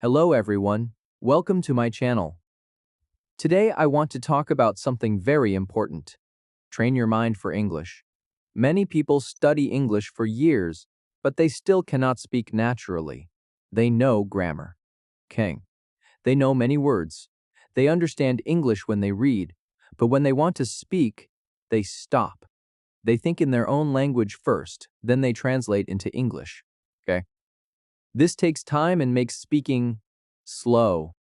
Hello everyone, welcome to my channel. Today I want to talk about something very important. Train your mind for English. Many people study English for years, but they still cannot speak naturally. They know grammar. King. They know many words. They understand English when they read, but when they want to speak, they stop. They think in their own language first, then they translate into English. Okay? This takes time and makes speaking slow.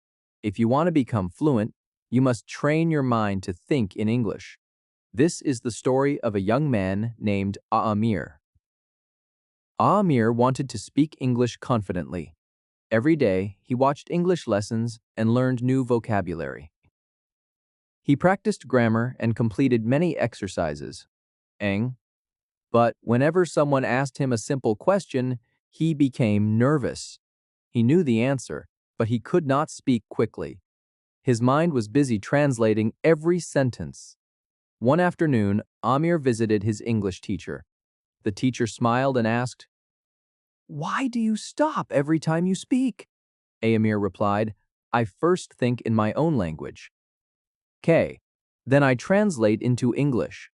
If you want to become fluent, you must train your mind to think in English. This is the story of a young man named Amir. Amir wanted to speak English confidently. Every day, he watched English lessons and learned new vocabulary. He practiced grammar and completed many exercises. But whenever someone asked him a simple question, he became nervous. He knew the answer, but he could not speak quickly. His mind was busy translating every sentence. One afternoon, Amir visited his English teacher. The teacher smiled and asked, "Why do you stop every time you speak?" Amir replied, "I first think in my own language. Then I translate into English.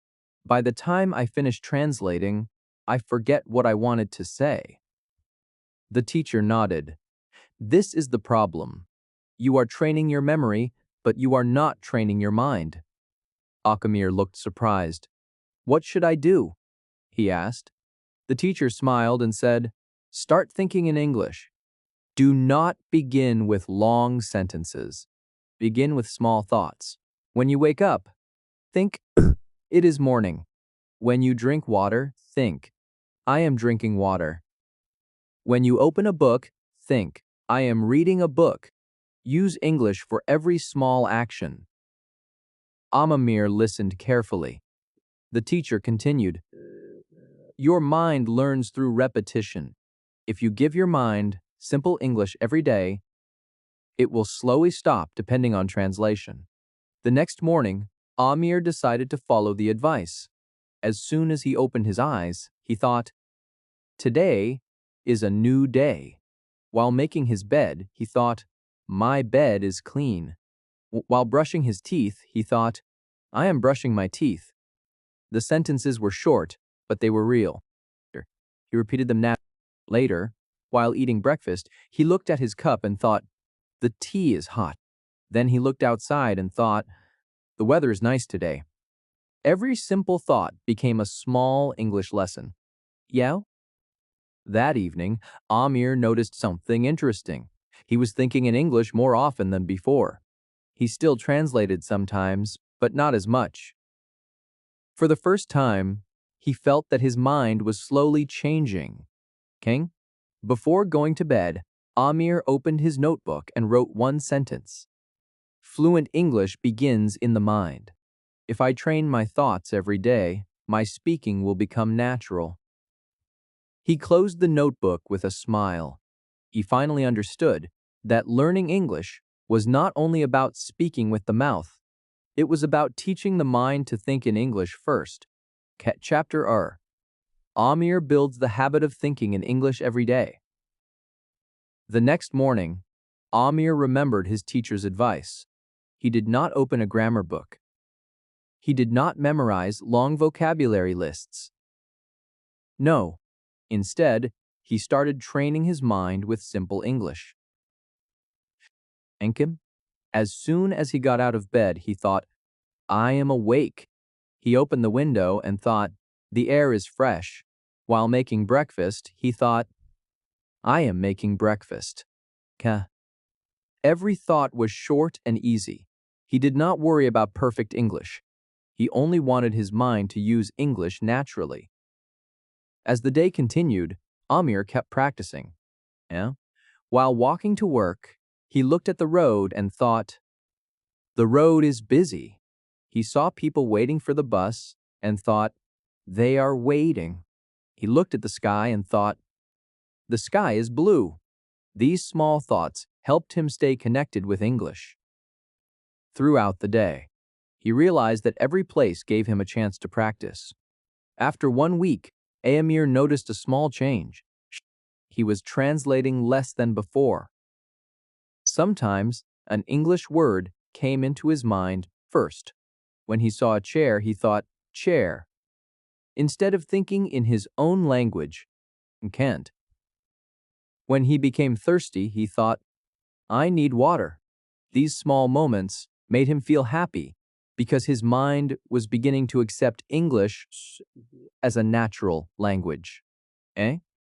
By the time I finish translating, I forget what I wanted to say." The teacher nodded. This is the problem. You are training your memory, but you are not training your mind. Amir looked surprised. "What should I do?" he asked. The teacher smiled and said, "Start thinking in English. Do not begin with long sentences. Begin with small thoughts. When you wake up, think, it is morning. When you drink water, think, I am drinking water. When you open a book, think, I am reading a book. Use English for every small action." Amir listened carefully. The teacher continued, "Your mind learns through repetition. If you give your mind simple English every day, it will slowly stop depending on translation." The next morning, Amir decided to follow the advice. As soon as he opened his eyes, he thought, "Today is a new day." While making his bed, he thought, "My bed is clean." While brushing his teeth, he thought, "I am brushing my teeth." The sentences were short, but they were real. He repeated them now. Later, while eating breakfast, he looked at his cup and thought, "The tea is hot." Then he looked outside and thought, "The weather is nice today." Every simple thought became a small English lesson. Yeah? That evening, Amir noticed something interesting. He was thinking in English more often than before. He still translated sometimes, but not as much. For the first time, he felt that his mind was slowly changing. Before going to bed, Amir opened his notebook and wrote one sentence. Fluent English begins in the mind. If I train my thoughts every day, my speaking will become natural. He closed the notebook with a smile. He finally understood that learning English was not only about speaking with the mouth, it was about teaching the mind to think in English first. Chapter R. Amir builds the habit of thinking in English every day. The next morning, Amir remembered his teacher's advice. He did not open a grammar book. He did not memorize long vocabulary lists. No. Instead, he started training his mind with simple English. As soon as he got out of bed, he thought, I am awake. He opened the window and thought, the air is fresh. While making breakfast, he thought, I am making breakfast. Every thought was short and easy. He did not worry about perfect English. He only wanted his mind to use English naturally. As the day continued, Amir kept practicing. While walking to work, he looked at the road and thought, the road is busy. He saw people waiting for the bus and thought, they are waiting. He looked at the sky and thought, the sky is blue. These small thoughts helped him stay connected with English. Throughout the day, he realized that every place gave him a chance to practice. After 1 week, Amir noticed a small change. He was translating less than before. Sometimes an English word came into his mind first. When he saw a chair, he thought, chair, instead of thinking in his own language, can't. When he became thirsty, he thought, I need water. These small moments made him feel happy because his mind was beginning to accept English as a natural language.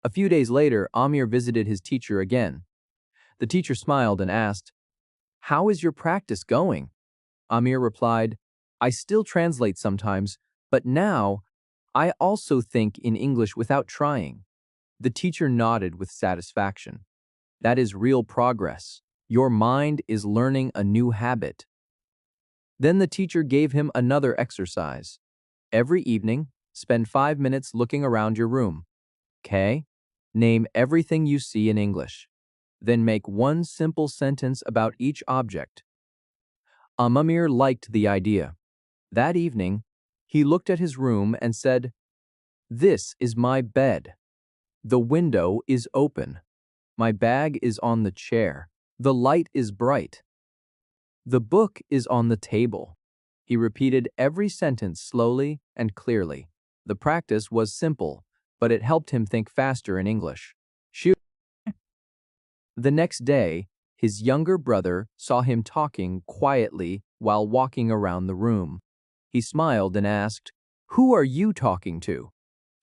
A few days later, Amir visited his teacher again. The teacher smiled and asked, How is your practice going? Amir replied, I still translate sometimes, but now I also think in English without trying. The teacher nodded with satisfaction. That is real progress. Your mind is learning a new habit. Then the teacher gave him another exercise. Every evening, spend 5 minutes looking around your room. Okay? Name everything you see in English. Then make one simple sentence about each object. Amir liked the idea. That evening, he looked at his room and said, This is my bed. The window is open. My bag is on the chair. The light is bright. The book is on the table. He repeated every sentence slowly and clearly. The practice was simple, but it helped him think faster in English. The next day, his younger brother saw him talking quietly while walking around the room. He smiled and asked, Who are you talking to?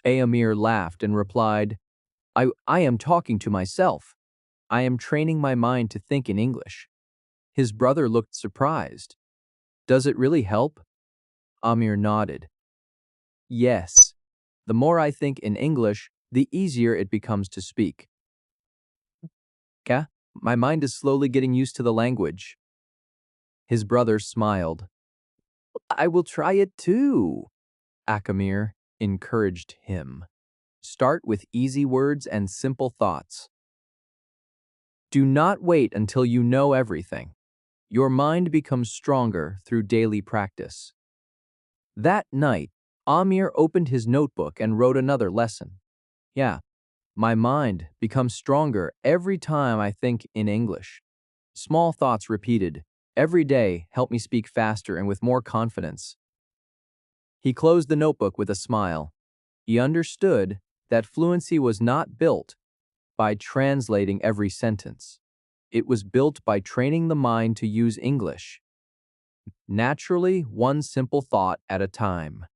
Amir laughed and replied, I am talking to myself. I am training my mind to think in English. His brother looked surprised. Does it really help? Amir nodded. Yes. The more I think in English, the easier it becomes to speak. My mind is slowly getting used to the language. His brother smiled. I will try it too. Amir encouraged him. Start with easy words and simple thoughts. Do not wait until you know everything. Your mind becomes stronger through daily practice. That night, Amir opened his notebook and wrote another lesson. My mind becomes stronger every time I think in English. Small thoughts repeated every day help me speak faster and with more confidence. He closed the notebook with a smile. He understood that fluency was not built by translating every sentence. It was built by training the mind to use English. Naturally, one simple thought at a time.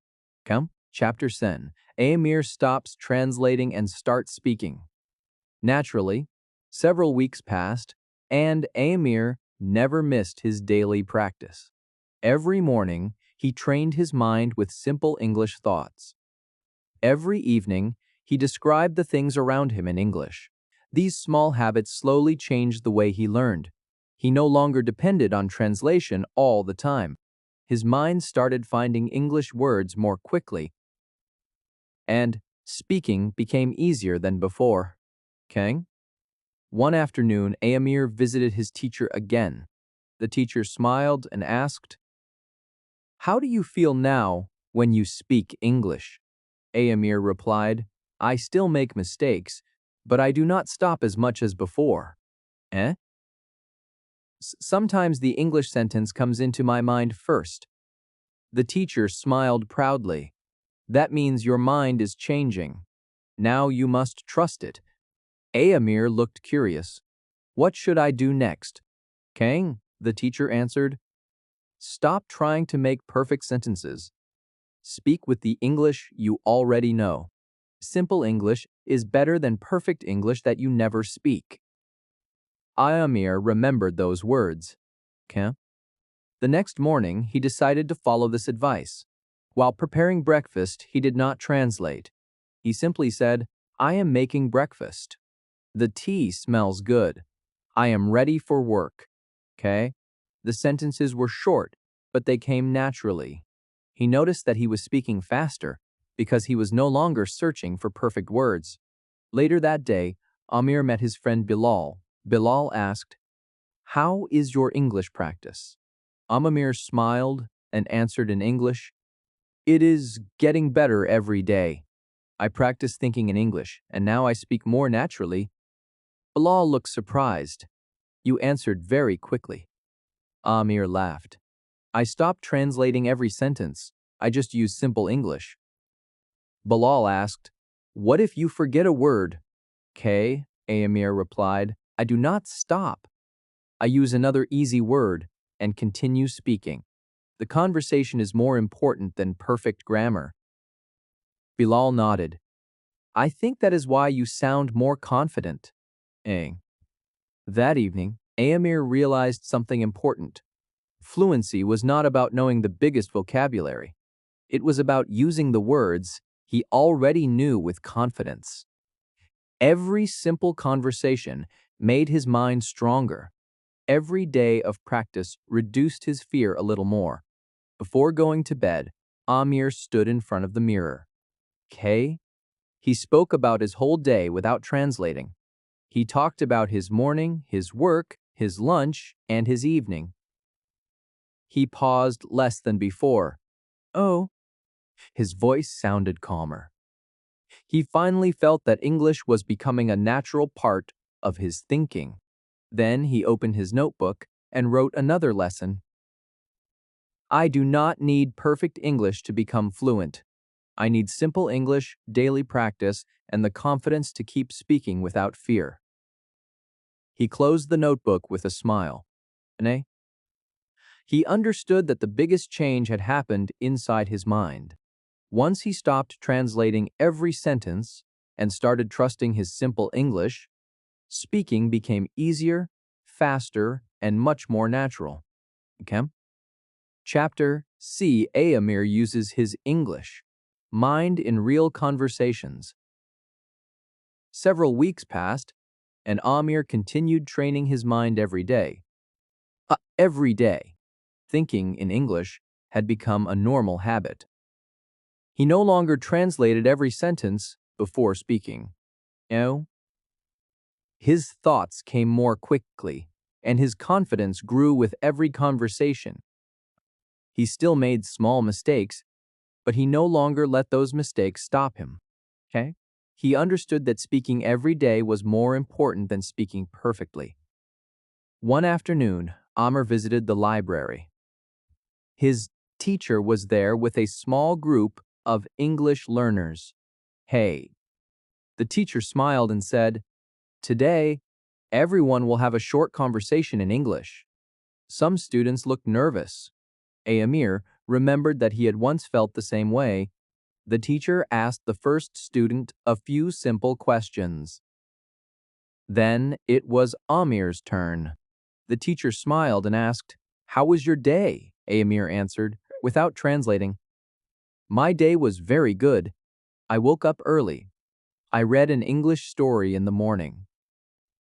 Chapter 10. Amir stops translating and starts speaking. Naturally, several weeks passed, and Amir never missed his daily practice. Every morning, he trained his mind with simple English thoughts. Every evening, he described the things around him in English. These small habits slowly changed the way he learned. He no longer depended on translation all the time. His mind started finding English words more quickly, and speaking became easier than before. One afternoon, Amir visited his teacher again. The teacher smiled and asked, How do you feel now when you speak English? Amir replied, I still make mistakes, but I do not stop as much as before. Sometimes the English sentence comes into my mind first. The teacher smiled proudly. That means your mind is changing. Now you must trust it. Amir looked curious. What should I do next? The teacher answered. Stop trying to make perfect sentences. Speak with the English you already know. Simple English is better than perfect English that you never speak. Amir remembered those words. The next morning, he decided to follow this advice. While preparing breakfast, he did not translate. He simply said, I am making breakfast. The tea smells good. I am ready for work. The sentences were short, but they came naturally. He noticed that he was speaking faster because he was no longer searching for perfect words. Later that day, Amir met his friend Bilal. Bilal asked, How is your English practice? Amir smiled and answered in English, It is getting better every day. I practice thinking in English, and now I speak more naturally. Bilal looked surprised. You answered very quickly. Amir laughed. I stopped translating every sentence. I just used simple English. Bilal asked, What if you forget a word? Amir replied, I do not stop. I use another easy word and continue speaking. The conversation is more important than perfect grammar. Bilal nodded. I think that is why you sound more confident. That evening, Amir realized something important. Fluency was not about knowing the biggest vocabulary. It was about using the words he already knew with confidence. Every simple conversation made his mind stronger. Every day of practice reduced his fear a little more. Before going to bed, Amir stood in front of the mirror. He spoke about his whole day without translating. He talked about his morning, his work, his lunch, and his evening. He paused less than before. Oh. His voice sounded calmer. He finally felt that English was becoming a natural part of his thinking. Then he opened his notebook and wrote another lesson. I do not need perfect English to become fluent. I need simple English, daily practice, and the confidence to keep speaking without fear. He closed the notebook with a smile. He understood that the biggest change had happened inside his mind. Once he stopped translating every sentence and started trusting his simple English, speaking became easier, faster, and much more natural. Chapter C. Amir uses his English mind in real conversations. Several weeks passed, and Amir continued training his mind every day. Every day, thinking in English had become a normal habit. He no longer translated every sentence before speaking. His thoughts came more quickly, and his confidence grew with every conversation. He still made small mistakes, but he no longer let those mistakes stop him. He understood that speaking every day was more important than speaking perfectly. One afternoon, Amr visited the library. His teacher was there with a small group of English learners. The teacher smiled and said, Today, everyone will have a short conversation in English. Some students looked nervous. Amir remembered that he had once felt the same way. The teacher asked the first student a few simple questions. Then it was Amir's turn. The teacher smiled and asked, How was your day? Amir answered, without translating. My day was very good. I woke up early. I read an English story in the morning.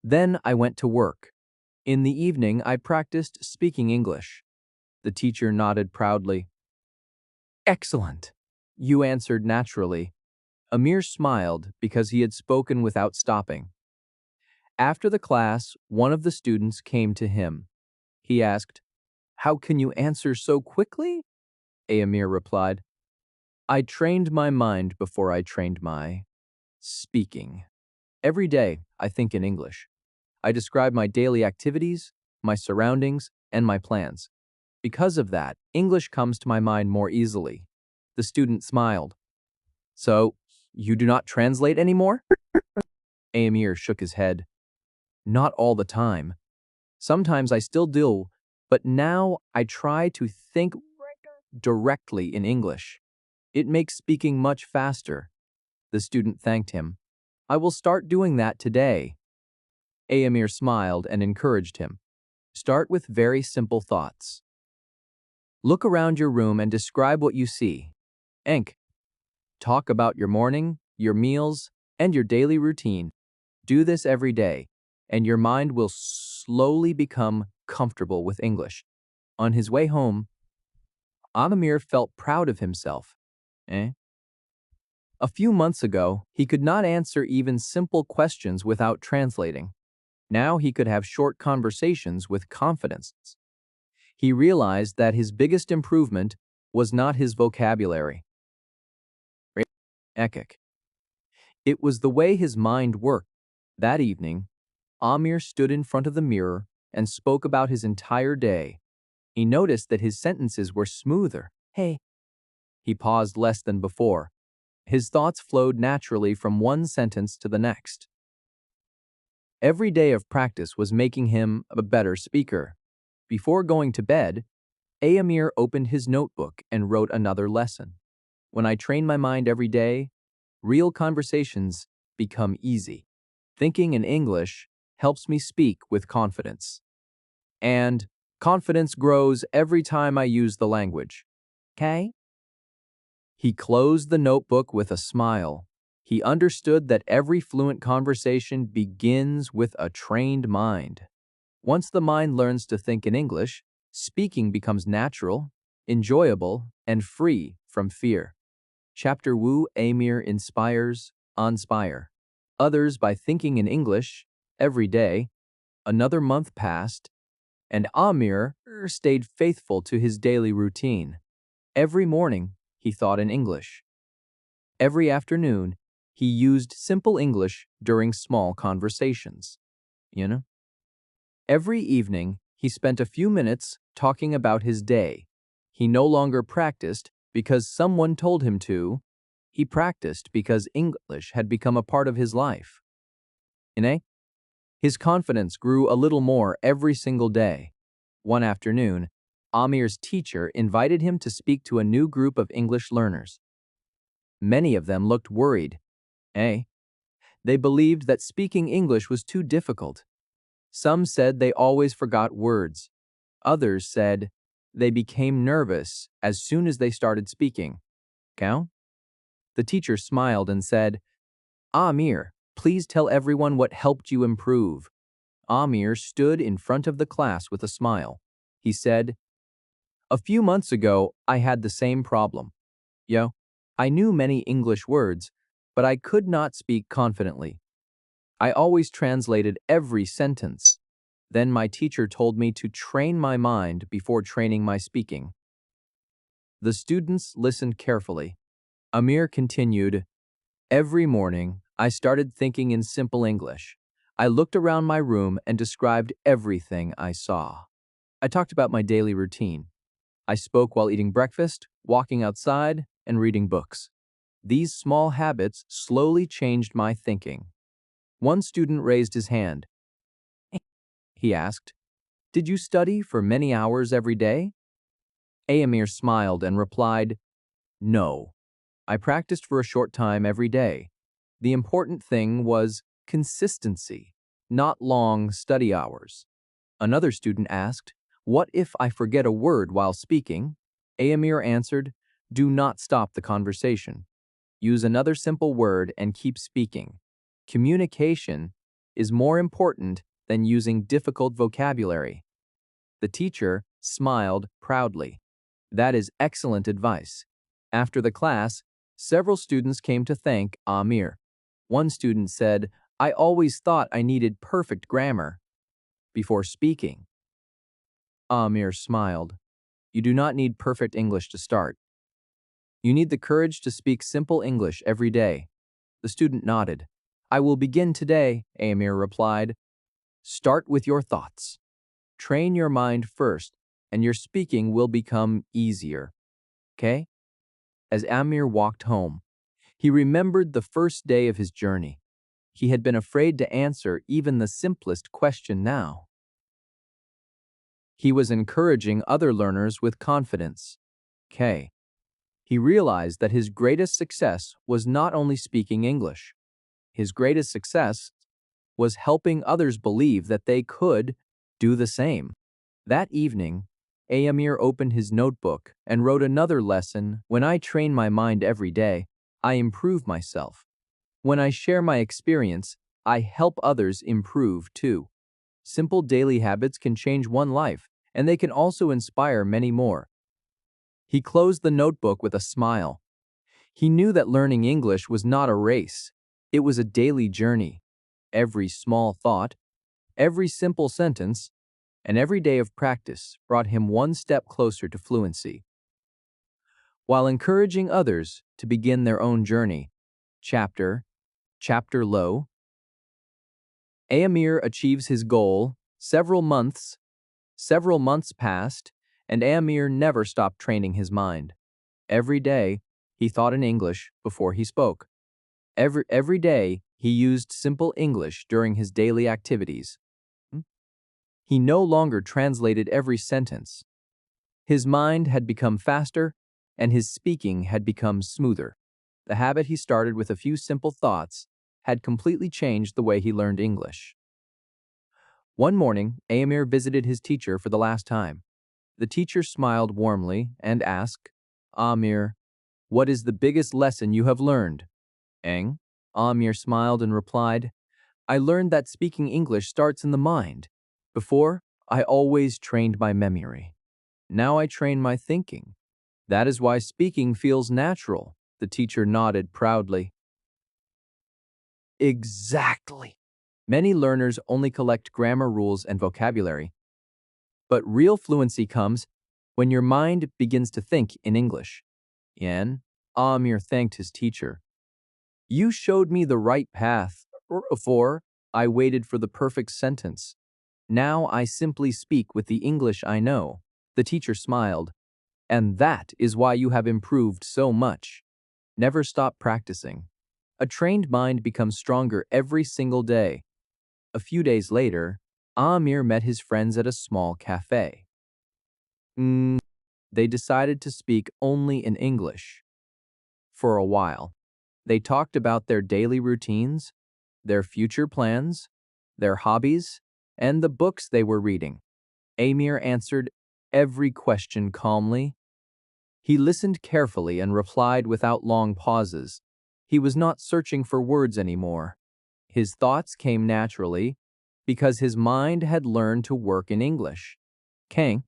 Then I went to work. In the evening, I practiced speaking English. The teacher nodded proudly. Excellent. You answered naturally. Amir smiled because he had spoken without stopping. After the class, one of the students came to him. He asked, How can you answer so quickly? Amir replied, I trained my mind before I trained my speaking. Every day, I think in English. I describe my daily activities, my surroundings, and my plans. Because of that, English comes to my mind more easily. The student smiled. So, you do not translate anymore? Amir shook his head. Not all the time. Sometimes I still do, but now I try to think directly in English. It makes speaking much faster. The student thanked him. I will start doing that today. Amir smiled and encouraged him. Start with very simple thoughts. Look around your room and describe what you see. Talk about your morning, your meals, and your daily routine. Do this every day, and your mind will slowly become comfortable with English. On his way home, Amir felt proud of himself. A few months ago, he could not answer even simple questions without translating. Now he could have short conversations with confidence. He realized that his biggest improvement was not his vocabulary. It was the way his mind worked. That evening, Amir stood in front of the mirror and spoke about his entire day. He noticed that his sentences were smoother. Hey. He paused less than before. His thoughts flowed naturally from one sentence to the next. Every day of practice was making him a better speaker. Before going to bed, Amir opened his notebook and wrote another lesson. When I train my mind every day, real conversations become easy. Thinking in English helps me speak with confidence. And confidence grows every time I use the language. Okay? He closed the notebook with a smile. He understood that every fluent conversation begins with a trained mind. Once the mind learns to think in English, speaking becomes natural, enjoyable, and free from fear. Chapter Wu Amir inspires, inspire others by thinking in English every day. Another month passed, and Amir stayed faithful to his daily routine. Every morning, he thought in English. Every afternoon, he used simple English during small conversations. Every evening, he spent a few minutes talking about his day. He no longer practiced because someone told him to. He practiced because English had become a part of his life. His confidence grew a little more every single day. One afternoon, Amir's teacher invited him to speak to a new group of English learners. Many of them looked worried. They believed that speaking English was too difficult. Some said they always forgot words. Others said they became nervous as soon as they started speaking. Cow? The teacher smiled and said, Amir, please tell everyone what helped you improve. Amir stood in front of the class with a smile. He said, a few months ago, I had the same problem. I knew many English words, but I could not speak confidently. I always translated every sentence. Then my teacher told me to train my mind before training my speaking. The students listened carefully. Amir continued, every morning, I started thinking in simple English. I looked around my room and described everything I saw. I talked about my daily routine. I spoke while eating breakfast, walking outside, and reading books. These small habits slowly changed my thinking. One student raised his hand. He asked, did you study for many hours every day? Amir smiled and replied, no. I practiced for a short time every day. The important thing was consistency, not long study hours. Another student asked, what if I forget a word while speaking? Amir answered, do not stop the conversation. Use another simple word and keep speaking. Communication is more important than using difficult vocabulary. The teacher smiled proudly. That is excellent advice. After the class, several students came to thank Amir. One student said, I always thought I needed perfect grammar before speaking. Amir smiled. You do not need perfect English to start. You need the courage to speak simple English every day. The student nodded. I will begin today, Amir replied. Start with your thoughts. Train your mind first, and your speaking will become easier. Okay? As Amir walked home, he remembered the first day of his journey. He had been afraid to answer even the simplest question now. He was encouraging other learners with confidence. He realized that his greatest success was not only speaking English. His greatest success was helping others believe that they could do the same. That evening, Amir opened his notebook and wrote another lesson. When I train my mind every day, I improve myself. When I share my experience, I help others improve too. Simple daily habits can change one life, and they can also inspire many more. He closed the notebook with a smile. He knew that learning English was not a race. It was a daily journey. Every small thought, every simple sentence, and every day of practice brought him one step closer to fluency. While encouraging others to begin their own journey, Chapter Low, Amir achieves his goal, Several months, several months passed, and Amir never stopped training his mind. Every day, he thought in English before he spoke. Every day, he used simple English during his daily activities. He no longer translated every sentence. His mind had become faster, and his speaking had become smoother. The habit he started with a few simple thoughts had completely changed the way he learned English. One morning, Amir visited his teacher for the last time. The teacher smiled warmly and asked, "Amir, what is the biggest lesson you have learned?" "Eng?" Amir smiled and replied, "I learned that speaking English starts in the mind. Before, I always trained my memory. Now I train my thinking. That is why speaking feels natural." The teacher nodded proudly. Exactly. Many learners only collect grammar rules and vocabulary. But real fluency comes when your mind begins to think in English. Yen, Amir thanked his teacher. "You showed me the right path. Before, I waited for the perfect sentence. Now I simply speak with the English I know." The teacher smiled. "And that is why you have improved so much. Never stop practicing. A trained mind becomes stronger every single day." A few days later, Amir met his friends at a small cafe. They decided to speak only in English. For a while, they talked about their daily routines, their future plans, their hobbies, and the books they were reading. Amir answered every question calmly. He listened carefully and replied without long pauses. He was not searching for words anymore. His thoughts came naturally because his mind had learned to work in English. Kang,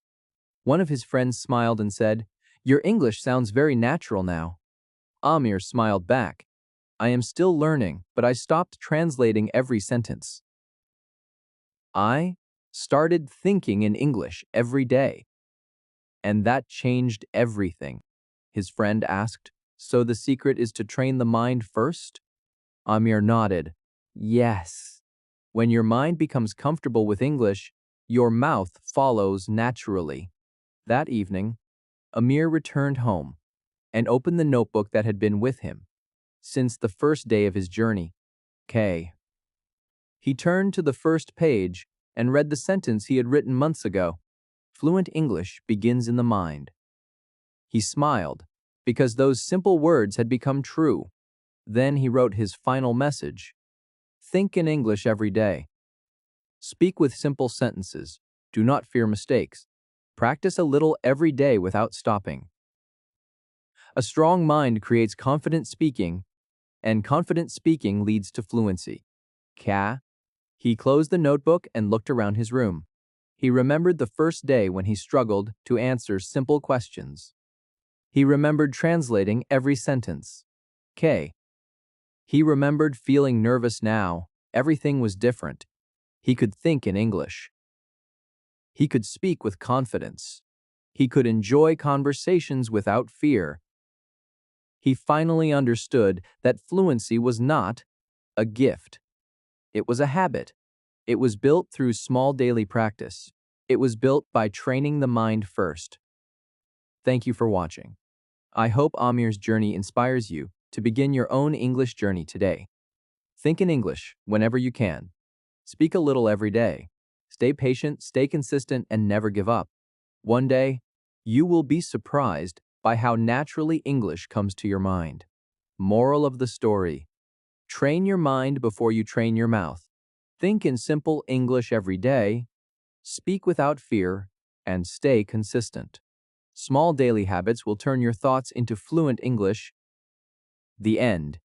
one of his friends, smiled and said, "Your English sounds very natural now." Amir smiled back. "I am still learning, but I stopped translating every sentence. I started thinking in English every day. And that changed everything." His friend asked, "So the secret is to train the mind first?" Amir nodded. "Yes. When your mind becomes comfortable with English, your mouth follows naturally." That evening, Amir returned home and opened the notebook that had been with him since the first day of his journey. He turned to the first page and read the sentence he had written months ago. "Fluent English begins in the mind." He smiled because those simple words had become true. Then he wrote his final message. Think in English every day. Speak with simple sentences. Do not fear mistakes. Practice a little every day without stopping. A strong mind creates confident speaking, and confident speaking leads to fluency. He closed the notebook and looked around his room. He remembered the first day when he struggled to answer simple questions. He remembered translating every sentence. He remembered feeling nervous now. Everything was different. He could think in English. He could speak with confidence. He could enjoy conversations without fear. He finally understood that fluency was not a gift. It was a habit. It was built through small daily practice. It was built by training the mind first. Thank you for watching. I hope Amir's journey inspires you to begin your own English journey today. Think in English whenever you can. Speak a little every day. Stay patient, stay consistent, and never give up. One day, you will be surprised by how naturally English comes to your mind. Moral of the story: train your mind before you train your mouth. Think in simple English every day. Speak without fear, and stay consistent. Small daily habits will turn your thoughts into fluent English. The end.